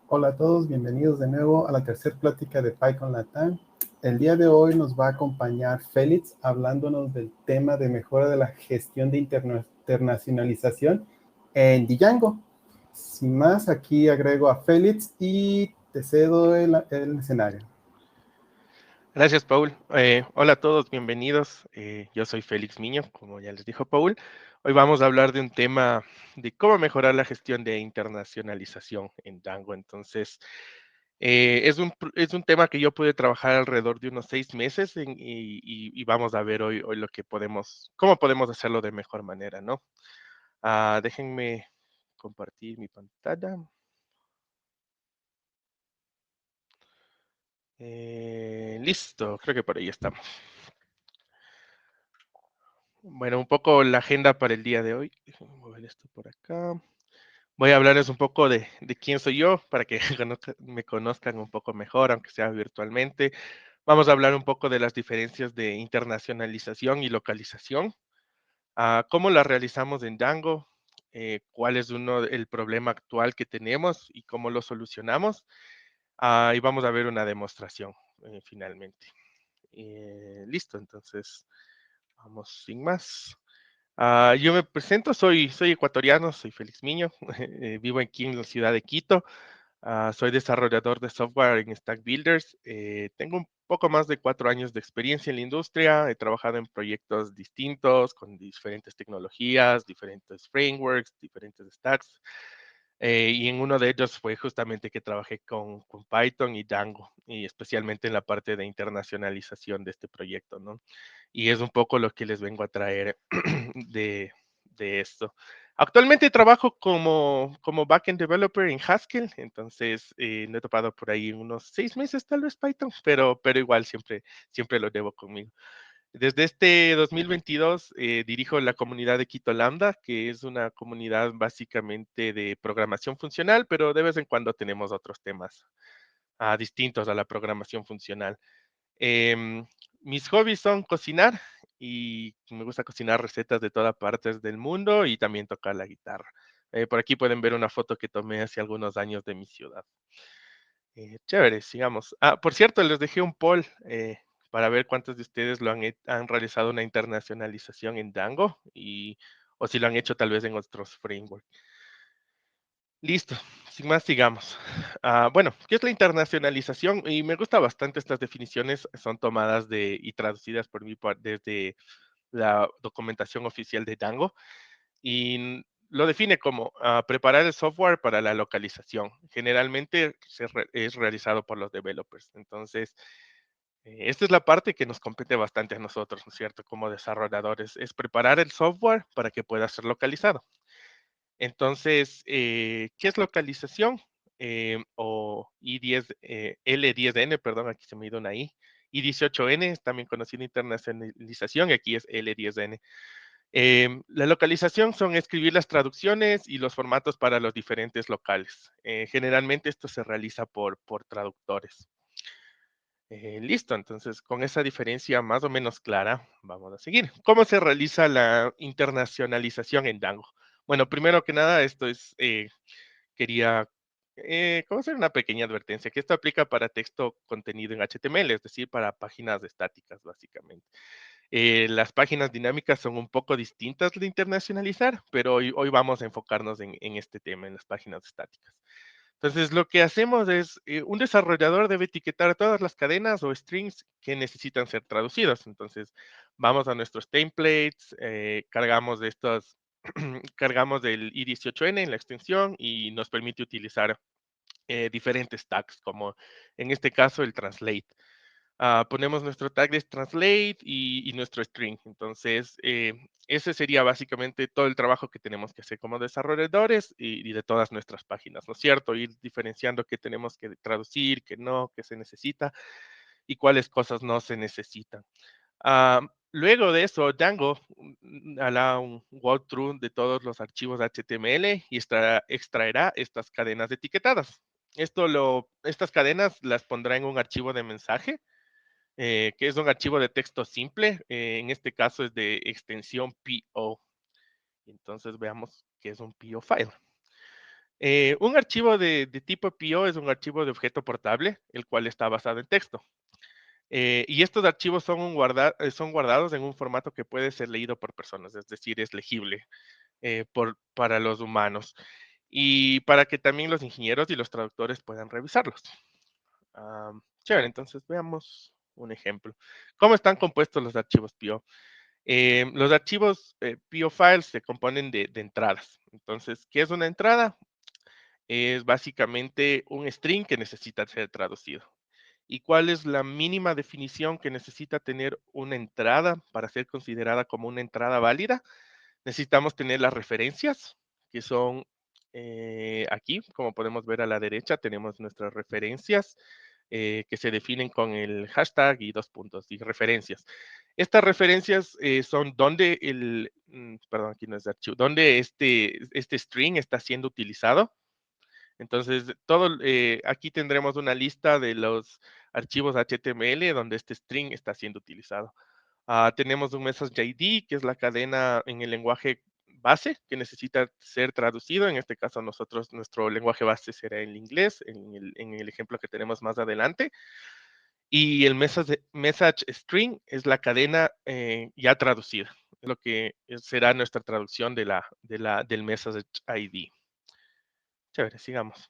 Hola a todos, bienvenidos de nuevo a la tercera plática de PyCon Latam. El día de hoy nos va a acompañar Félix hablándonos del tema de mejora de la gestión de internacionalización en Django. Sin más, aquí agrego a Félix y te cedo el escenario. Gracias, Paul. Hola a todos, bienvenidos. Yo soy Félix Miño, como ya les dijo Paul. Hoy vamos a hablar de un tema de cómo mejorar la gestión de internacionalización en Django. Entonces, es un tema que yo pude trabajar alrededor de unos 6 meses y vamos a ver hoy lo que cómo podemos hacerlo de mejor manera, ¿no? Déjenme compartir mi pantalla. Listo, creo que por ahí estamos. Bueno, un poco la agenda para el día de hoy. Déjenme mover esto por acá. Voy a hablarles un poco de quién soy yo para que me conozcan un poco mejor, aunque sea virtualmente. Vamos a hablar un poco de las diferencias de internacionalización y localización, cómo las realizamos en Django, cuál es el problema actual que tenemos y cómo lo solucionamos. Y vamos a ver una demostración finalmente. Listo, entonces vamos sin más. Yo me presento, soy ecuatoriano, soy Félix Miño, vivo aquí en la ciudad de Quito. Soy desarrollador de software en Stack Builders. Tengo un poco más de 4 años de experiencia en la industria. He trabajado en proyectos distintos con diferentes tecnologías, diferentes frameworks, diferentes stacks. Y en uno de ellos fue justamente que trabajé con Python y Django, y especialmente en la parte de internacionalización de este proyecto, ¿no? Y es un poco lo que les vengo a traer de esto. Actualmente trabajo como backend developer en Haskell, entonces no he topado por ahí unos 6 meses tal vez Python, pero igual siempre lo llevo conmigo. Desde este 2022 dirijo la comunidad de Quito Lambda, que es una comunidad básicamente de programación funcional, pero de vez en cuando tenemos otros temas distintos a la programación funcional. Em, Mis hobbies son cocinar y me gusta cocinar recetas de todas partes del mundo y también tocar la guitarra. Por aquí pueden ver una foto que tomé hace algunos años de mi ciudad. Chévere, sigamos. Por cierto, les dejé un poll para ver cuántos de ustedes han realizado una internacionalización en Django o si lo han hecho tal vez en otros frameworks. Listo, sin más, sigamos. Bueno, ¿qué es la internacionalización? Y me gusta bastante estas definiciones, son tomadas y traducidas por mí desde la documentación oficial de Django y lo define como preparar el software para la localización. Generalmente es realizado por los developers. Entonces, esta es la parte que nos compete bastante a nosotros, ¿no es cierto? Como desarrolladores, es preparar el software para que pueda ser localizado. Entonces, ¿qué es localización? O I10, L10N, perdón, aquí se me ha ido una I. I18N es también conocida internacionalización y aquí es L10N. La localización son escribir las traducciones y los formatos para los diferentes locales. Generalmente esto se realiza por traductores. Listo, entonces con esa diferencia más o menos clara, vamos a seguir. ¿Cómo se realiza la internacionalización en Django? Bueno, primero que nada, quería ¿cómo hacer una pequeña advertencia? Que esto aplica para texto contenido en HTML, es decir, para páginas estáticas, básicamente. Las páginas dinámicas son un poco distintas de internacionalizar, pero hoy vamos a enfocarnos en este tema, en las páginas estáticas. Entonces, lo que hacemos es, un desarrollador debe etiquetar todas las cadenas o strings que necesitan ser traducidos. Entonces, vamos a nuestros templates, cargamos de estos, cargamos del i18n en la extensión y nos permite utilizar diferentes tags, como en este caso el translate. Ponemos nuestro tag de translate y nuestro string. Entonces, ese sería básicamente todo el trabajo que tenemos que hacer como desarrolladores y de todas nuestras páginas, ¿no es cierto? Ir diferenciando qué tenemos que traducir, qué no, qué se necesita y cuáles cosas no se necesitan. Luego de eso, Django hará un walkthrough de todos los archivos HTML y extraerá estas cadenas etiquetadas. Estas cadenas las pondrá en un archivo de mensaje que es un archivo de texto simple. En este caso es de extensión PO. Entonces veamos qué es un PO file. Un archivo de tipo PO es un archivo de objeto portable, el cual está basado en texto. Y estos archivos son guardados en un formato que puede ser leído por personas, es decir, es legible para los humanos y para que también los ingenieros y los traductores puedan revisarlos. Chévere, entonces veamos un ejemplo. ¿Cómo están compuestos los archivos PO? Los archivos PO files se componen de entradas. Entonces, ¿qué es una entrada? Es básicamente un string que necesita ser traducido. ¿Y cuál es la mínima definición que necesita tener una entrada para ser considerada como una entrada válida? Necesitamos tener las referencias, que son aquí, como podemos ver a la derecha, tenemos nuestras referencias que se definen con el hashtag y dos puntos y referencias. Estas referencias son donde perdón, aquí no es de archivo, donde este string está siendo utilizado. Entonces, aquí tendremos una lista de los archivos HTML donde este string está siendo utilizado. Tenemos un message ID, que es la cadena en el lenguaje base que necesita ser traducido. En este caso, nuestro lenguaje base será el inglés, en el ejemplo que tenemos más adelante. Y el message string es la cadena ya traducida, es lo que será nuestra traducción del message ID. Chévere, sigamos.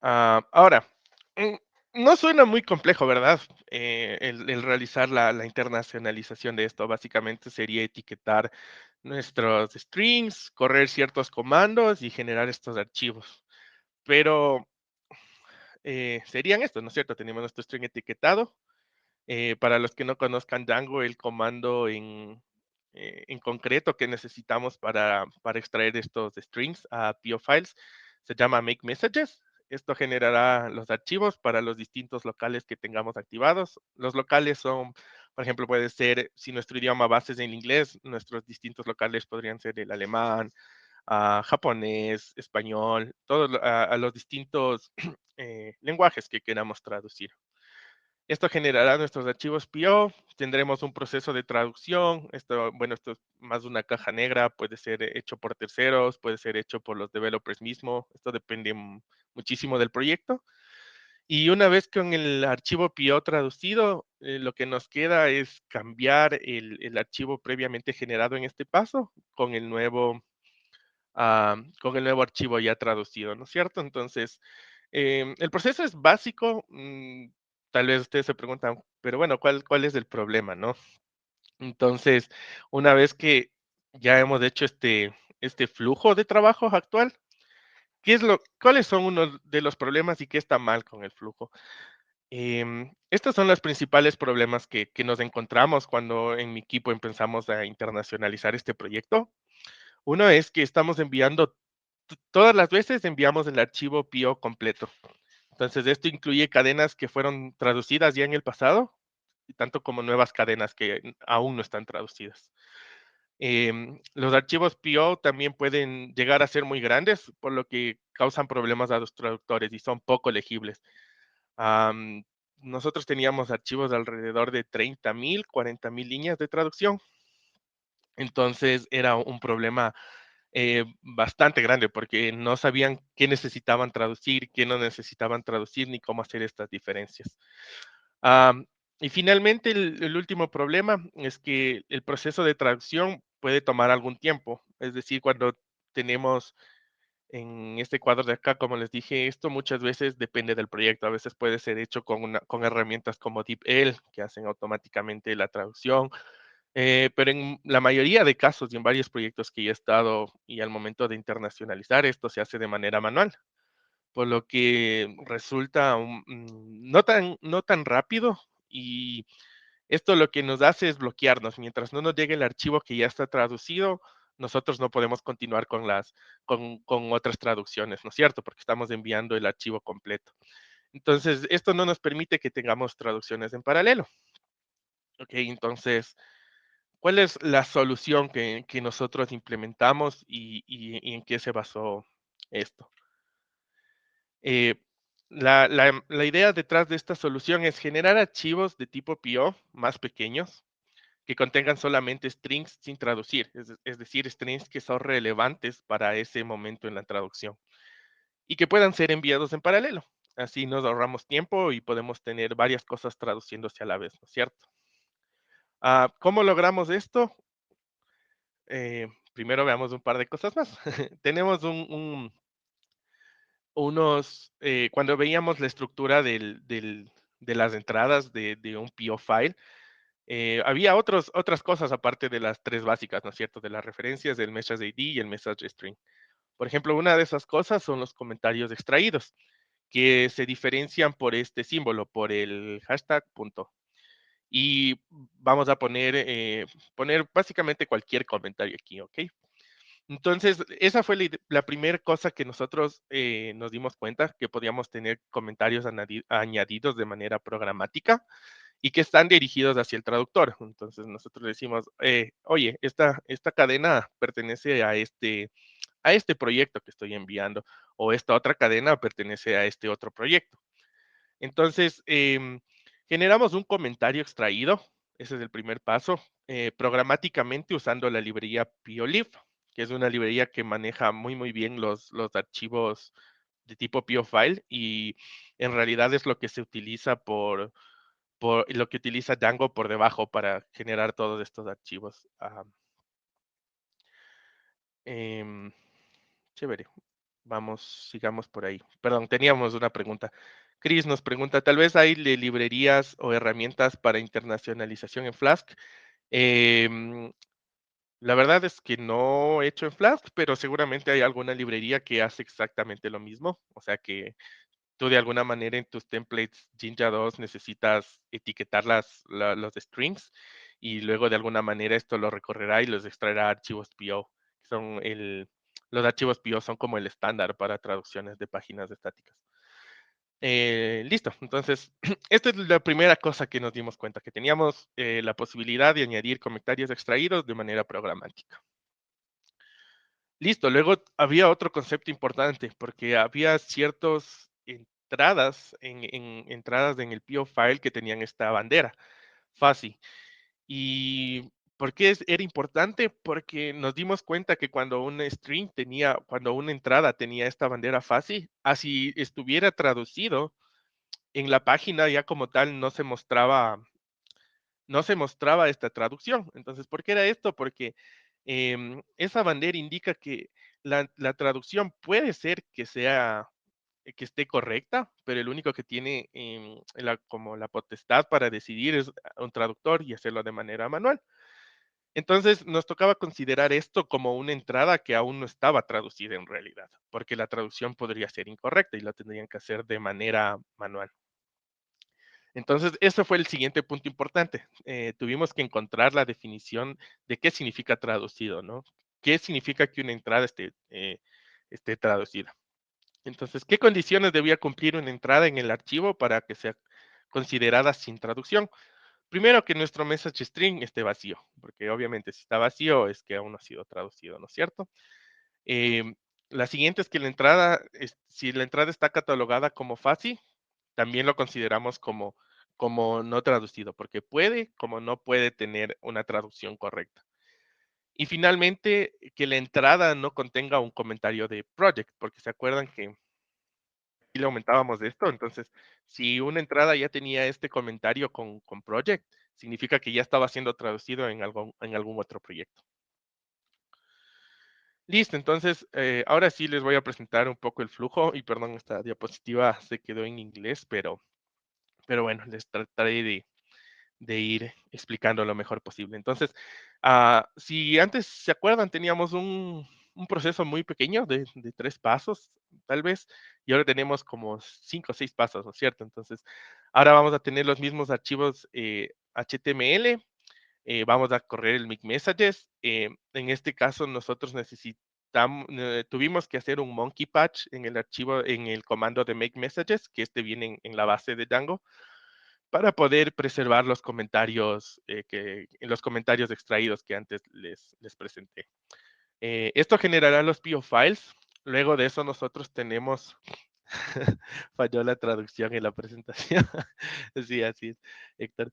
Ahora, mm, no suena muy complejo, ¿verdad? El realizar la internacionalización de esto. Básicamente sería etiquetar nuestros strings, correr ciertos comandos y generar estos archivos. Pero serían estos, ¿no es cierto? Tenemos nuestro string etiquetado. Para los que no conozcan Django, el comando en concreto que necesitamos para extraer estos strings a PO files se llama make messages. Esto generará los archivos para los distintos locales que tengamos activados. Los locales son, por ejemplo, puede ser, si nuestro idioma base es en inglés, nuestros distintos locales podrían ser el alemán, japonés, español, todos a los distintos lenguajes que queramos traducir. Esto generará nuestros archivos PO, tendremos un proceso de traducción, esto es más una caja negra, puede ser hecho por terceros, puede ser hecho por los developers mismos, esto depende muchísimo del proyecto. Y una vez con el archivo PO traducido, lo que nos queda es cambiar el archivo previamente generado en este paso con el nuevo archivo ya traducido, ¿no es cierto? Entonces, el proceso es básico. Tal vez ustedes se preguntan, pero bueno, ¿cuál es el problema, no? Entonces, una vez que ya hemos hecho este flujo de trabajo actual, ¿cuáles son unos de los problemas y qué está mal con el flujo? Estos son los principales problemas que nos encontramos cuando en mi equipo empezamos a internacionalizar este proyecto. Uno es que estamos enviando, todas las veces enviamos el archivo PO completo. Entonces, esto incluye cadenas que fueron traducidas ya en el pasado, y tanto como nuevas cadenas que aún no están traducidas. Los archivos PO también pueden llegar a ser muy grandes, por lo que causan problemas a los traductores y son poco legibles. Am, Nosotros teníamos archivos de alrededor de 30,000, 40,000 líneas de traducción. Entonces era un problema bastante grande porque no sabían qué necesitaban traducir, qué no necesitaban traducir, ni cómo hacer estas diferencias. Am, y finalmente, el último problema es que el proceso de traducción puede tomar algún tiempo. Es decir, cuando tenemos en este cuadro de acá, como les dije, esto muchas veces depende del proyecto. A veces puede ser hecho con herramientas como DeepL, que hacen automáticamente la traducción, pero en la mayoría de casos y en varios proyectos que ya he estado y al momento de internacionalizar, esto se hace de manera manual, por lo que resulta no tan rápido y esto lo que nos hace es bloquearnos. Mientras no nos llegue el archivo que ya está traducido, nosotros no podemos continuar con otras traducciones, ¿no es cierto? Porque estamos enviando el archivo completo. Entonces, esto no nos permite que tengamos traducciones en paralelo. Ok, entonces, ¿cuál es la solución que nosotros implementamos y en qué se basó esto? Eh, la idea detrás de esta solución es generar archivos de tipo PO más pequeños que contengan solamente strings sin traducir, es decir, strings que son relevantes para ese momento en la traducción y que puedan ser enviados en paralelo. Así nos ahorramos tiempo y podemos tener varias cosas traduciéndose a la vez, ¿no es cierto? ¿Cómo logramos esto? Primero veamos un par de cosas más. Tenemos cuando veíamos la estructura de las entradas de un PO file, había otras cosas aparte de las tres básicas, ¿no es cierto? De las referencias, del message ID y el message string. Por ejemplo, una de esas cosas son los comentarios extraídos, que se diferencian por este símbolo, por el hashtag punto. Y vamos a poner básicamente cualquier comentario aquí, ¿ok? Entonces, esa fue la primera cosa que nosotros nos dimos cuenta, que podíamos tener comentarios añadidos de manera programática y que están dirigidos hacia el traductor. Entonces, nosotros decimos, oye, esta cadena pertenece a este proyecto que estoy enviando, o esta otra cadena pertenece a este otro proyecto. Entonces, generamos un comentario extraído, ese es el primer paso, programáticamente usando la librería PioLib, que es una librería que maneja muy bien los archivos de tipo PioFile y en realidad es lo que se utiliza por lo que utiliza Django por debajo para generar todos estos archivos. Em, Chévere. Vamos, sigamos por ahí. Perdón, teníamos una pregunta. Chris nos pregunta, ¿tal vez hay librerías o herramientas para internacionalización en Flask? Em, la verdad es que no he hecho en Flask, pero seguramente hay alguna librería que hace exactamente lo mismo. O sea que tú de alguna manera en tus templates Jinja 2 necesitas etiquetar los strings y luego de alguna manera esto lo recorrerá y los extraerá a archivos PO. Los archivos PO son como el estándar para traducciones de páginas estáticas. Listo, entonces esta es la primera cosa que nos dimos cuenta, que teníamos la posibilidad de añadir comentarios extraídos de manera programática. Listo, luego había otro concepto importante, porque había ciertas entradas en el PO file que tenían esta bandera, FASI. ¿Y por qué era importante? Porque nos dimos cuenta que cuando una entrada tenía esta bandera FASI, así estuviera traducido en la página ya como tal no se mostraba esta traducción. Entonces, ¿por qué era esto? Porque esa bandera indica que la traducción puede ser que esté correcta, pero el único que tiene como la potestad para decidir es un traductor y hacerlo de manera manual. Entonces, nos tocaba considerar esto como una entrada que aún no estaba traducida en realidad, porque la traducción podría ser incorrecta y lo tendrían que hacer de manera manual. Entonces, eso fue el siguiente punto importante. Tuvimos que encontrar la definición de qué significa traducido, ¿no? ¿Qué significa que una entrada esté traducida? Entonces, ¿qué condiciones debía cumplir una entrada en el archivo para que sea considerada sin traducción? Primero, que nuestro message string esté vacío, porque obviamente si está vacío es que aún no ha sido traducido, ¿no es cierto? Em, la siguiente es que si la entrada está catalogada como FASI, también lo consideramos como no traducido, porque puede, como no puede tener una traducción correcta. Y finalmente, que la entrada no contenga un comentario de project, porque se acuerdan que aquí le aumentábamos de esto. Entonces, si una entrada ya tenía este comentario con project, significa que ya estaba siendo traducido en algún otro proyecto. Listo, entonces, ahora sí les voy a presentar un poco el flujo y perdón, esta diapositiva se quedó en inglés, pero bueno, les trataré de ir explicando lo mejor posible. Entonces, si antes se acuerdan, teníamos un proceso muy pequeño de 3 pasos, tal vez, y ahora tenemos como 5 o 6 pasos, ¿no es cierto? Entonces, ahora vamos a tener los mismos archivos HTML, vamos a correr el make messages. En este caso, nosotros tuvimos que hacer un monkey patch en el archivo, en el comando de make messages, que viene en la base de Django para poder preservar los comentarios extraídos que antes les presenté. Esto generará los PO files. Luego de eso nosotros tenemos, falló la traducción en la presentación. Sí, así es, Héctor.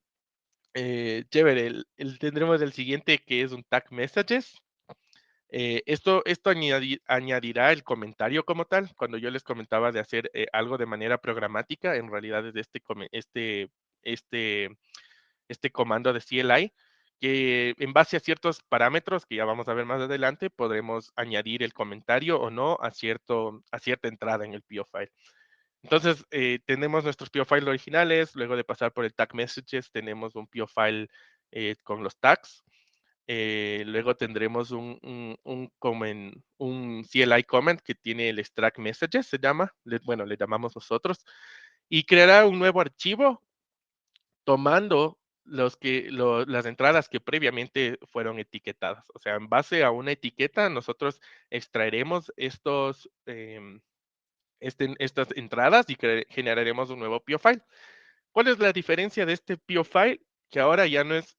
Chévere, tendremos el siguiente que es un tag messages. Esto añadirá el comentario como tal. Cuando yo les comentaba de hacer algo de manera programática, en realidad es este, este comando de CLI, que en base a ciertos parámetros que ya vamos a ver más adelante, podremos añadir el comentario o no a cierta entrada en el PO file. Entonces, tenemos nuestros PO files originales, luego de pasar por el tag messages, tenemos un PO file con los tags. Luego tendremos un CLI comment que tiene el extract messages, se llama, bueno, le llamamos nosotros, y creará un nuevo archivo tomando las entradas que previamente fueron etiquetadas. O sea, en base a una etiqueta, nosotros extraeremos estas entradas y generaremos un nuevo PO file. ¿Cuál es la diferencia de este PO file? Que ahora ya no es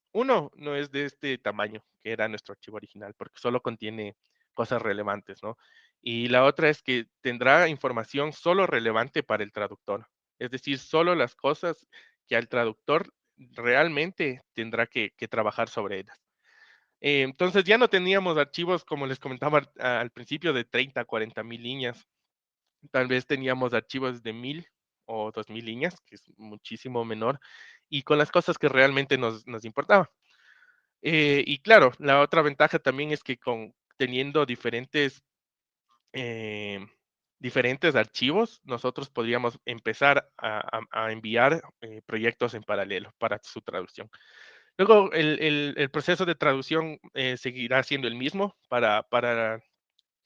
de este tamaño, que era nuestro archivo original, porque solo contiene cosas relevantes, ¿no? Y la otra es que tendrá información solo relevante para el traductor. Es decir, solo las cosas que al traductor realmente tendrá que trabajar sobre ellas. Entonces ya no teníamos archivos, como les comentaba al principio, de 30 a 40 mil líneas. Tal vez teníamos archivos de 1000 o 2000 líneas, que es muchísimo menor, y con las cosas que realmente nos importaban. Y claro, la otra ventaja también es que teniendo eh, diferentes archivos, nosotros podríamos empezar a enviar proyectos en paralelo para su traducción. Luego, el proceso de traducción seguirá siendo el mismo para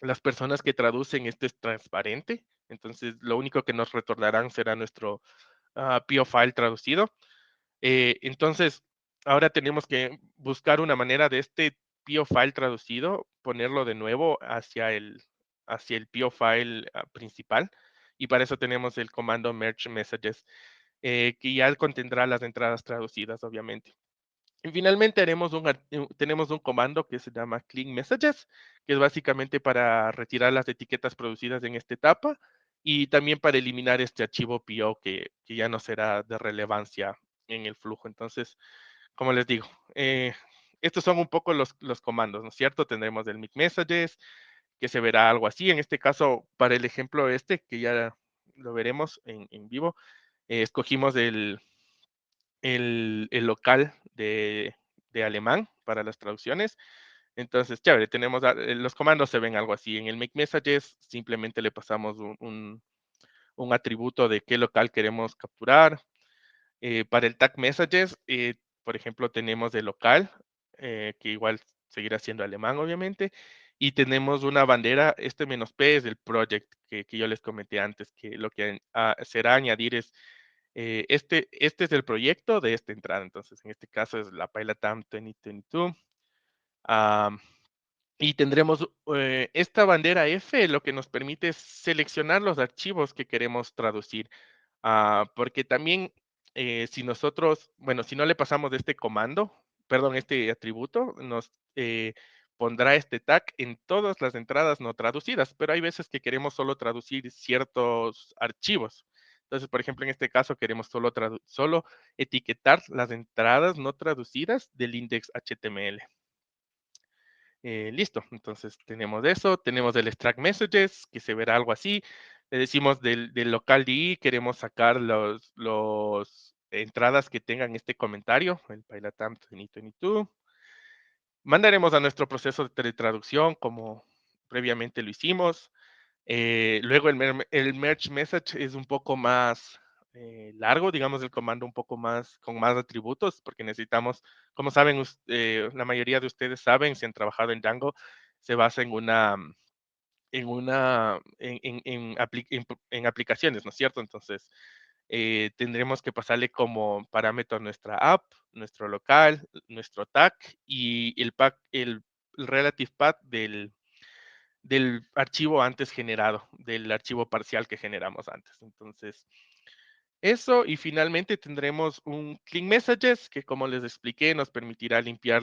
las personas que traducen. Esto es transparente, entonces lo único que nos retornarán será nuestro PO file traducido. Entonces, ahora tenemos que buscar una manera de este PO file traducido, ponerlo de nuevo hacia el PO file principal, y para eso tenemos el comando merge messages, que ya contendrá las entradas traducidas, obviamente. Y finalmente tenemos un comando que se llama clean messages, que es básicamente para retirar las etiquetas producidas en esta etapa y también para eliminar este archivo PO que ya no será de relevancia en el flujo. Entonces, como les digo, estos son un poco los comandos, ¿no es cierto? Tendremos el make messages, que se verá algo así. En este caso, para el ejemplo que ya lo veremos en vivo, escogimos el local de alemán para las traducciones. Entonces, chévere, los comandos se ven algo así. En el make messages simplemente le pasamos un atributo de qué local queremos capturar. Para el tag messages, por ejemplo, tenemos el local, que igual seguirá siendo alemán, obviamente, y tenemos una bandera. Este "-p" es del project que yo les comenté antes, que lo que será añadir es este es el proyecto de esta entrada. Entonces, en este caso es la PyLatam 2022. Am, y tendremos esta bandera F, lo que nos permite es seleccionar los archivos que queremos traducir. Porque también, si nosotros, bueno, si no le pasamos de este comando, perdón, este atributo, nos pondrá este tag en todas las entradas no traducidas, pero hay veces que queremos solo traducir ciertos archivos. Entonces, por ejemplo, en este caso queremos solo etiquetar las entradas no traducidas del index HTML. Listo, entonces tenemos eso, tenemos el extract messages, que se verá algo así. Le decimos del local DI, queremos sacar los entradas que tengan este comentario, el PyLatam 2022. Mandaremos a nuestro proceso de traducción como previamente lo hicimos. Luego el merge message es un poco más largo, digamos el comando un poco más, con más atributos, porque necesitamos, como saben, la mayoría de ustedes saben, si han trabajado en Django, se basa en aplicaciones, ¿no es cierto? Entonces, tendremos que pasarle como parámetro nuestra app, nuestro local, nuestro tag y el relative path del archivo antes generado, del archivo parcial que generamos antes. Entonces, eso, y finalmente tendremos un clean messages que, como les expliqué, nos permitirá limpiar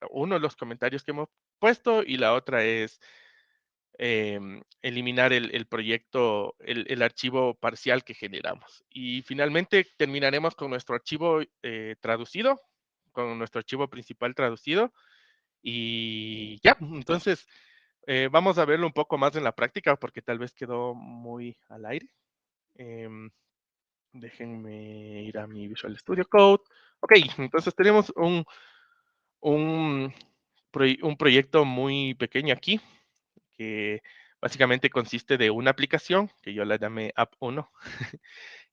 uno de los comentarios que hemos puesto, y la otra es eliminar el proyecto, el archivo parcial que generamos. Y finalmente terminaremos con nuestro archivo traducido, con nuestro archivo principal traducido. Y ya, entonces vamos a verlo un poco más en la práctica porque tal vez quedó muy al aire. Em, Déjenme ir a mi Visual Studio Code. Ok, entonces tenemos un, un proyecto muy pequeño aquí que básicamente consiste de una aplicación que yo la llamé App 1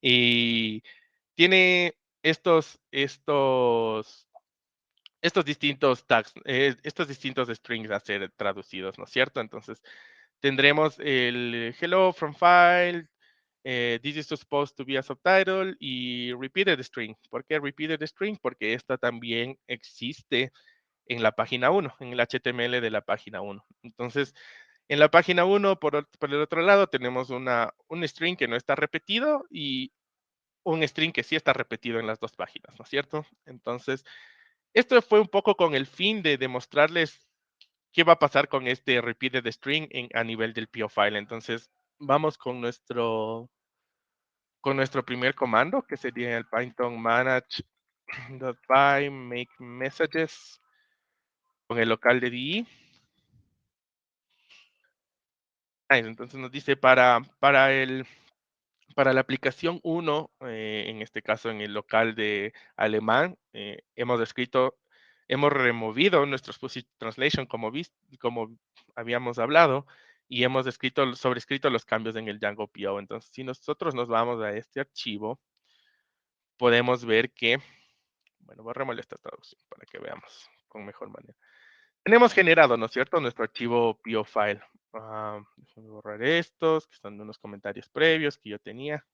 y tiene estos distintos tags, estos distintos strings a ser traducidos, ¿no es cierto? Entonces, tendremos el hello from file, this is supposed to be a subtitle y repeated string. ¿Por qué repeated string? Porque esta también existe en la página 1, en el HTML de la página 1. Entonces, en la página 1, por el otro lado, tenemos un string que no está repetido y un string que sí está repetido en las dos páginas, ¿no es cierto? Entonces, esto fue un poco con el fin de demostrarles qué va a pasar con este repeated string a nivel del PO file. Entonces, vamos con nuestro primer comando, que sería el Python manage.py make messages con el local de DE. Entonces nos dice para la aplicación 1, en este caso en el local de alemán, hemos removido nuestro Fuzzy Translation como habíamos hablado y hemos sobrescrito los cambios en el Django PO. Entonces, si nosotros nos vamos a este archivo, podemos ver que, bueno, borremos esta traducción para que veamos con mejor manera. Tenemos generado, ¿no es cierto?, nuestro archivo PO file. Déjenme borrar estos, que están en unos comentarios previos que yo tenía,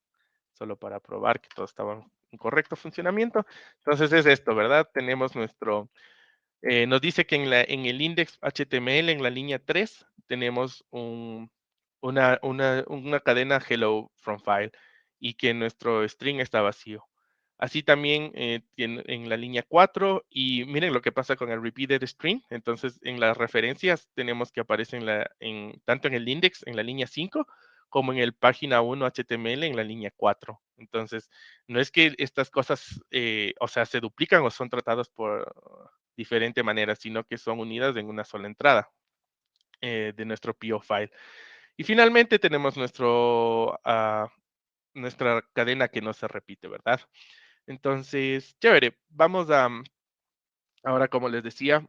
solo para probar que todo estaba en correcto funcionamiento. Entonces es esto, ¿verdad? Tenemos nos dice que en el index HTML, en la línea 3, tenemos una cadena hello from file y que nuestro string está vacío. Así también en la línea 4, y miren lo que pasa con el repeated string. Entonces, en las referencias tenemos que aparece tanto en el index, en la línea 5, como en el página 1 HTML en la línea 4. Entonces, no es que estas cosas, o sea, se duplican o son tratadas por diferente manera, sino que son unidas en una sola entrada de nuestro PO file. Y finalmente tenemos nuestra cadena que no se repite, ¿verdad? Entonces, chévere, ahora como les decía,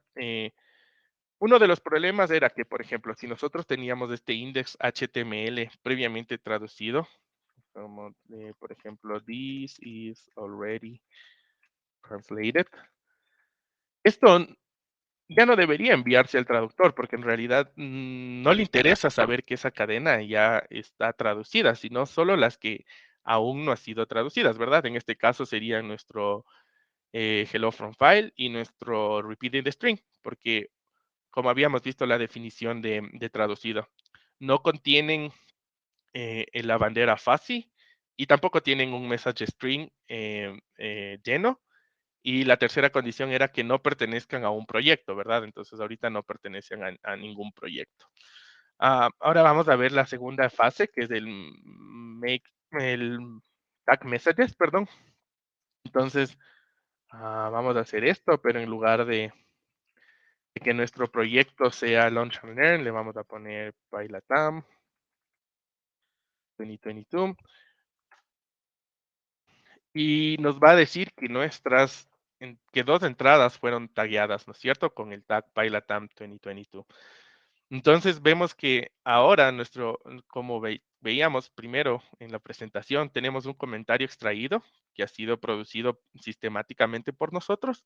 uno de los problemas era que, por ejemplo, si nosotros teníamos este index HTML previamente traducido, como por ejemplo, this is already translated, esto ya no debería enviarse al traductor porque en realidad no le interesa saber que esa cadena ya está traducida, sino solo las que aún no han sido traducidas, ¿verdad? En este caso sería nuestro hello from file y nuestro repeated string, porque como habíamos visto la definición de traducido, no contienen en la bandera fuzzy y tampoco tienen un message string lleno. Y la tercera condición era que no pertenezcan a un proyecto, ¿verdad? Entonces ahorita no pertenecen a ningún proyecto. Ahora vamos a ver la segunda fase, que es el tag messages, perdón. Entonces, vamos a hacer esto, pero en lugar de que nuestro proyecto sea Launch and Learn, le vamos a poner PyLatam 2022 y nos va a decir que que dos entradas fueron tagueadas, ¿no es cierto? Con el tag PyLatam 2022. Entonces vemos que ahora como veíamos primero en la presentación, tenemos un comentario extraído que ha sido producido sistemáticamente por nosotros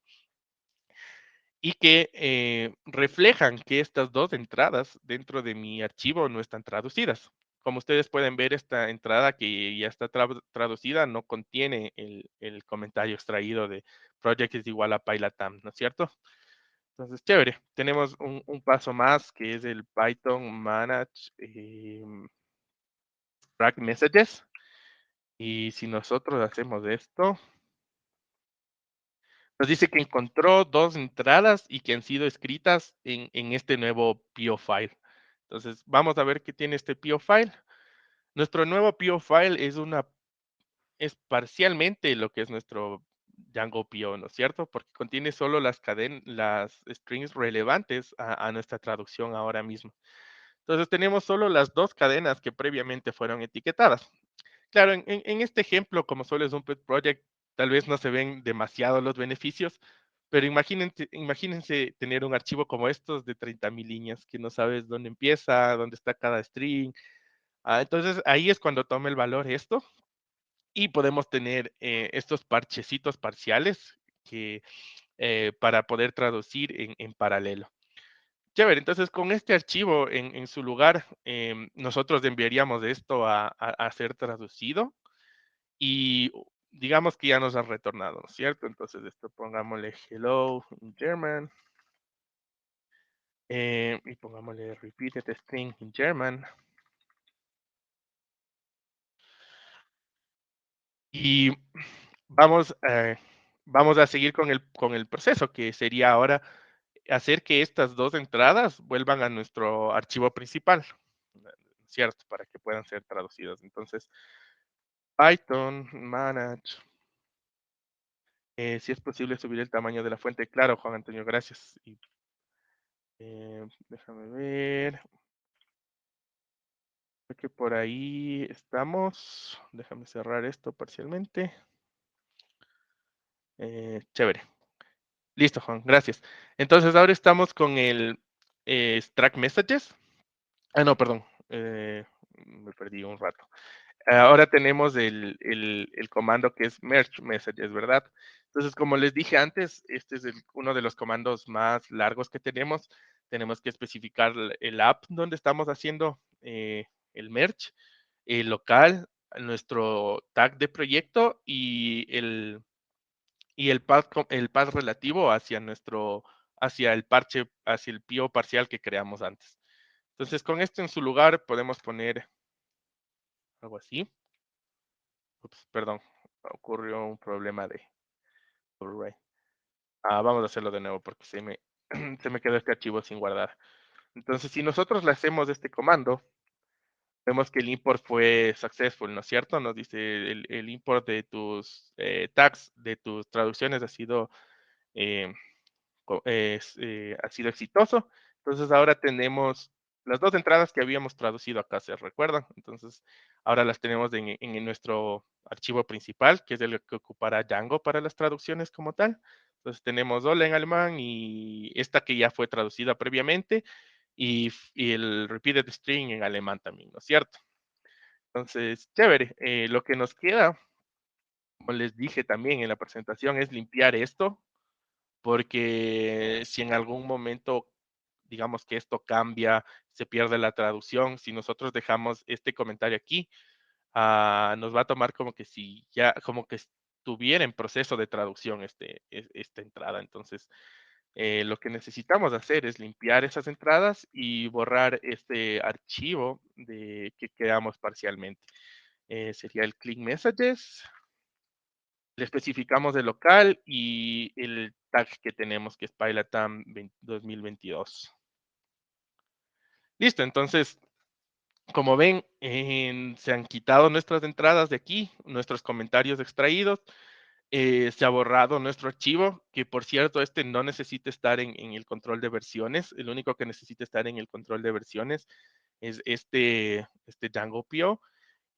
y que reflejan que estas dos entradas dentro de mi archivo no están traducidas. Como ustedes pueden ver, esta entrada que ya está traducida no contiene el comentario extraído de project es igual a PyLatam, ¿no es cierto? Entonces, chévere. Tenemos un paso más que es el Python manage track messages. Y si nosotros hacemos esto, nos dice que encontró dos entradas y que han sido escritas en este nuevo PO file. Entonces, vamos a ver qué tiene este PO file. Nuestro nuevo PO file es parcialmente lo que es Django PO, ¿no es cierto? Porque contiene solo las strings relevantes a nuestra traducción ahora mismo. Entonces tenemos solo las dos cadenas que previamente fueron etiquetadas. Claro, en este ejemplo, como solo es un pet project, tal vez no se ven demasiado los beneficios, pero imagínense tener un archivo como estos de 30.000 líneas, que no sabes dónde empieza, dónde está cada string. Entonces ahí es cuando toma el valor esto y podemos tener estos parchecitos parciales que, para poder traducir en paralelo. Chévere, entonces con este archivo en su lugar, nosotros enviaríamos esto a ser traducido y digamos que ya nos ha retornado, ¿no es cierto? Entonces esto pongámosle hello in German y pongámosle repeated string in German. Y vamos, vamos a seguir con el proceso, que sería ahora hacer que estas dos entradas vuelvan a nuestro archivo principal, ¿cierto? Para que puedan ser traducidos. Entonces, Python, manage, si es posible subir el tamaño de la fuente. Claro, Juan Antonio, gracias. Y, déjame ver. Creo que por ahí estamos. Déjame cerrar esto parcialmente. Chévere. Listo, Juan, gracias. Entonces ahora estamos con el Track Messages. No, perdón. Me perdí un rato. Ahora tenemos el comando que es merge messages, ¿verdad? Entonces, como les dije antes, este es uno de los comandos más largos que tenemos. Tenemos que especificar el app donde estamos haciendo el merge, el local, nuestro tag de proyecto y el path relativo hacia el parche, hacia el PO parcial que creamos antes. Entonces, con esto en su lugar podemos poner algo así. Ups, perdón, ocurrió un problema de override. Vamos a hacerlo de nuevo porque se me quedó este archivo sin guardar. Entonces, si nosotros le hacemos este comando, vemos que el import fue successful, ¿no es cierto? Nos dice el import de tus tags, de tus traducciones ha sido eh, ha sido exitoso. Entonces ahora tenemos las dos entradas que habíamos traducido acá, ¿se recuerdan? Entonces ahora las tenemos en nuestro archivo principal, que es el que ocupará Django para las traducciones como tal. Entonces tenemos hola en alemán y esta que ya fue traducida previamente y el repeated string en alemán también, ¿no es cierto? Entonces, chévere. Lo que nos queda, como les dije también en la presentación, es limpiar esto porque si en algún momento, digamos que esto cambia, se pierde la traducción, si nosotros dejamos este comentario aquí, nos va a tomar como que si ya, como que estuviera en proceso de traducción esta entrada. Entonces, lo que necesitamos hacer es limpiar esas entradas y borrar este archivo que creamos parcialmente. Sería el click messages. Le especificamos el local y el tag que tenemos, que es PyLatam 2022. Listo, entonces, como ven, se han quitado nuestras entradas de aquí, nuestros comentarios extraídos, se ha borrado nuestro archivo, que por cierto, este no necesita estar en el control de versiones, el único que necesita estar en el control de versiones es este Django PO.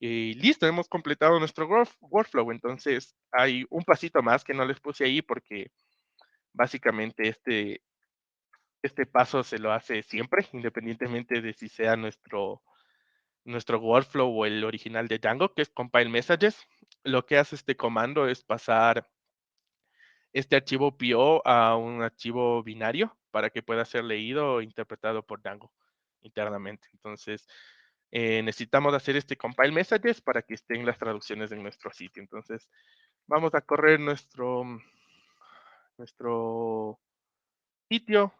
Y listo, hemos completado nuestro workflow. Entonces, hay un pasito más que no les puse ahí porque básicamente este paso se lo hace siempre, independientemente de si sea nuestro workflow o el original de Django, que es compile messages. Lo que hace este comando es pasar este archivo PO a un archivo binario para que pueda ser leído o interpretado por Django internamente. Entonces, necesitamos hacer este compile messages para que estén las traducciones en nuestro sitio. Entonces, vamos a correr nuestro sitio.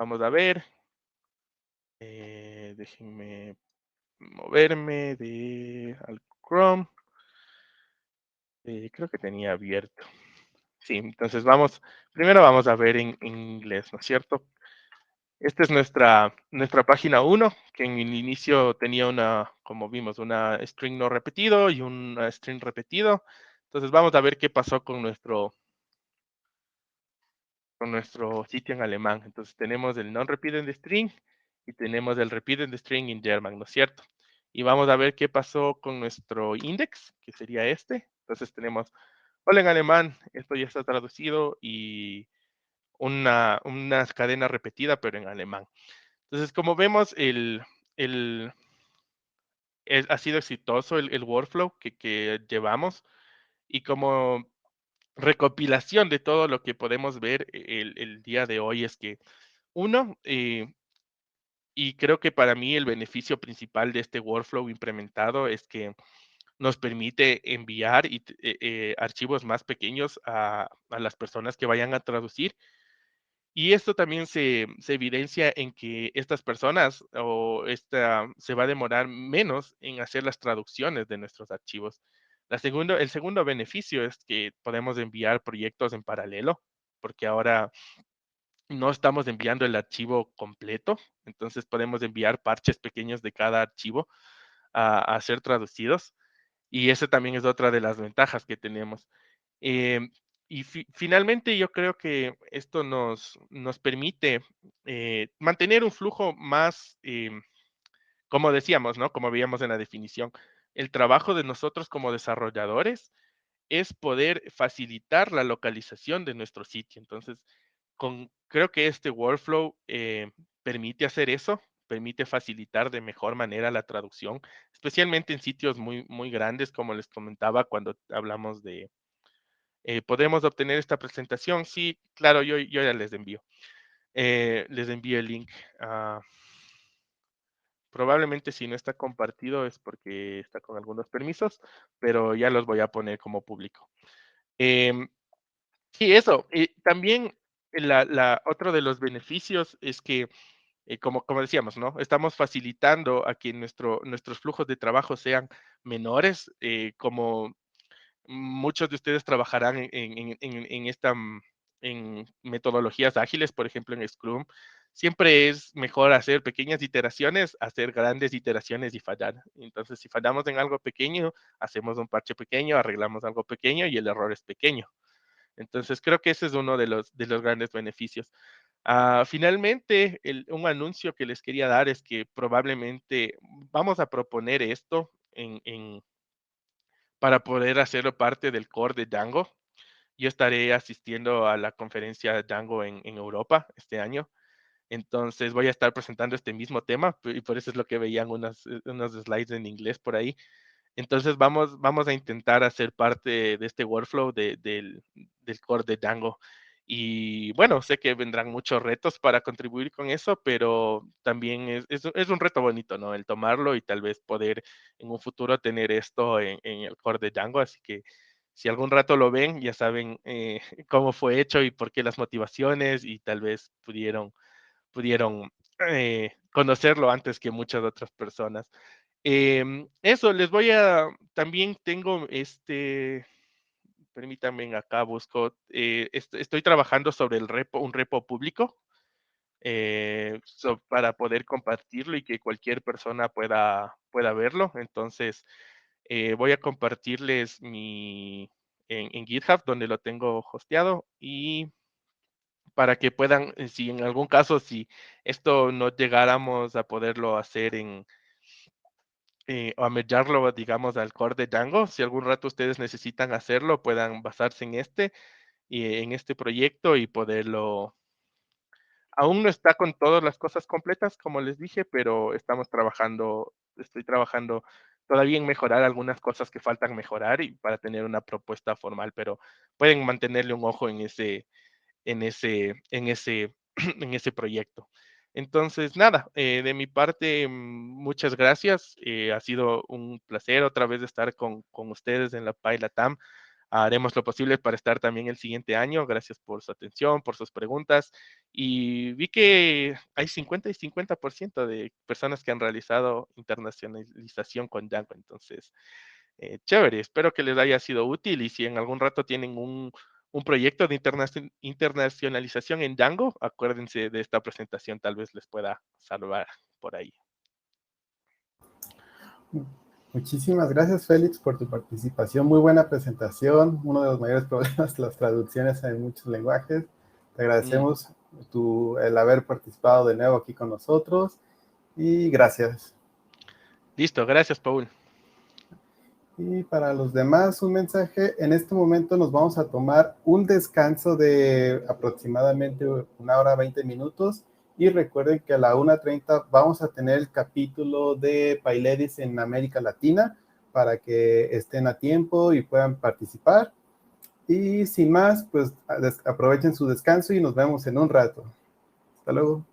Vamos a ver. Déjenme moverme al Chrome. Creo que tenía abierto. Sí, entonces primero vamos a ver en inglés, ¿no es cierto? Esta es nuestra página 1, que en el inicio tenía como vimos, una string no repetido y una string repetido. Entonces vamos a ver qué pasó con nuestro sitio en alemán. Entonces tenemos el non-repeated string y tenemos el repeated string in German, ¿no es cierto? Y vamos a ver qué pasó con nuestro index, que sería este. Entonces tenemos, hola en alemán, esto ya está traducido y una cadena repetida, pero en alemán. Entonces, como vemos, el, ha sido exitoso el workflow que llevamos y como recopilación de todo lo que podemos ver el día de hoy es que uno, y creo que para mí el beneficio principal de este workflow implementado es que nos permite enviar archivos más pequeños a las personas que vayan a traducir. Y esto también se evidencia en que estas personas se va a demorar menos en hacer las traducciones de nuestros archivos. El segundo beneficio es que podemos enviar proyectos en paralelo, porque ahora no estamos enviando el archivo completo, entonces podemos enviar parches pequeños de cada archivo a ser traducidos. Y esa también es otra de las ventajas que tenemos. Em, y finalmente yo creo que esto nos permite mantener un flujo más, como decíamos, ¿no? Como veíamos en la definición, el trabajo de nosotros como desarrolladores es poder facilitar la localización de nuestro sitio. Entonces, creo que este workflow permite hacer eso, permite facilitar de mejor manera la traducción, especialmente en sitios muy, muy grandes, como les comentaba cuando hablamos de, ¿podemos obtener esta presentación? Sí, claro, yo ya les envío el link. ah, Probablemente si no está compartido es porque está con algunos permisos, pero ya los voy a poner como público. Em, Sí, eso. También otro de los beneficios es que, como decíamos, ¿no? Estamos facilitando a que nuestros flujos de trabajo sean menores, como muchos de ustedes trabajarán en metodologías ágiles, por ejemplo, en Scrum. Siempre es mejor hacer pequeñas iteraciones, hacer grandes iteraciones y fallar. Entonces, si fallamos en algo pequeño, hacemos un parche pequeño, arreglamos algo pequeño y el error es pequeño. Entonces, creo que ese es uno de los grandes beneficios. Finalmente, un anuncio que les quería dar es que probablemente vamos a proponer esto para poder hacerlo parte del core de Django. Yo estaré asistiendo a la conferencia Django en Europa este año. Entonces voy a estar presentando este mismo tema y por eso es lo que veían unos slides en inglés por ahí. Entonces vamos a intentar hacer parte de este workflow del core de Django. Y bueno, sé que vendrán muchos retos para contribuir con eso, pero también es un reto bonito, ¿no? El tomarlo y tal vez poder en un futuro tener esto en el core de Django. Así que si algún rato lo ven, ya saben cómo fue hecho y por qué las motivaciones y tal vez pudieron conocerlo antes que muchas otras personas. Eso, también tengo permítanme acá busco, estoy trabajando sobre un repo público para poder compartirlo y que cualquier persona pueda verlo. Entonces, voy a compartirles en GitHub, donde lo tengo hosteado, y para que puedan, si en algún caso, si esto no llegáramos a poderlo hacer o a mergearlo, digamos, al core de Django, si algún rato ustedes necesitan hacerlo, puedan basarse en este proyecto y poderlo. Aún no está con todas las cosas completas, como les dije, pero estoy trabajando todavía en mejorar algunas cosas que faltan mejorar y para tener una propuesta formal, pero pueden mantenerle un ojo en ese, en ese, en ese proyecto. Entonces, nada, de mi parte, muchas gracias. Ha sido un placer otra vez estar con ustedes en la PyLatam. Haremos lo posible para estar también el siguiente año. Gracias por su atención, por sus preguntas. Y vi que hay 50 y 50% de personas que han realizado internacionalización con Django. Entonces, chévere, espero que les haya sido útil y si en algún rato tienen un proyecto de internacionalización en Django, acuérdense de esta presentación, tal vez les pueda salvar por ahí. Muchísimas gracias, Félix, por tu participación. Muy buena presentación. Uno de los mayores problemas, las traducciones en muchos lenguajes. Te Mm, agradecemos el haber participado de nuevo aquí con nosotros y gracias. Listo, gracias, Paul. Y para los demás, un mensaje. En este momento nos vamos a tomar un descanso de aproximadamente 1 hora 20 minutos. Y recuerden que a la 1:30 vamos a tener el capítulo de PyLadies en América Latina para que estén a tiempo y puedan participar. Y sin más, pues aprovechen su descanso y nos vemos en un rato. Hasta luego.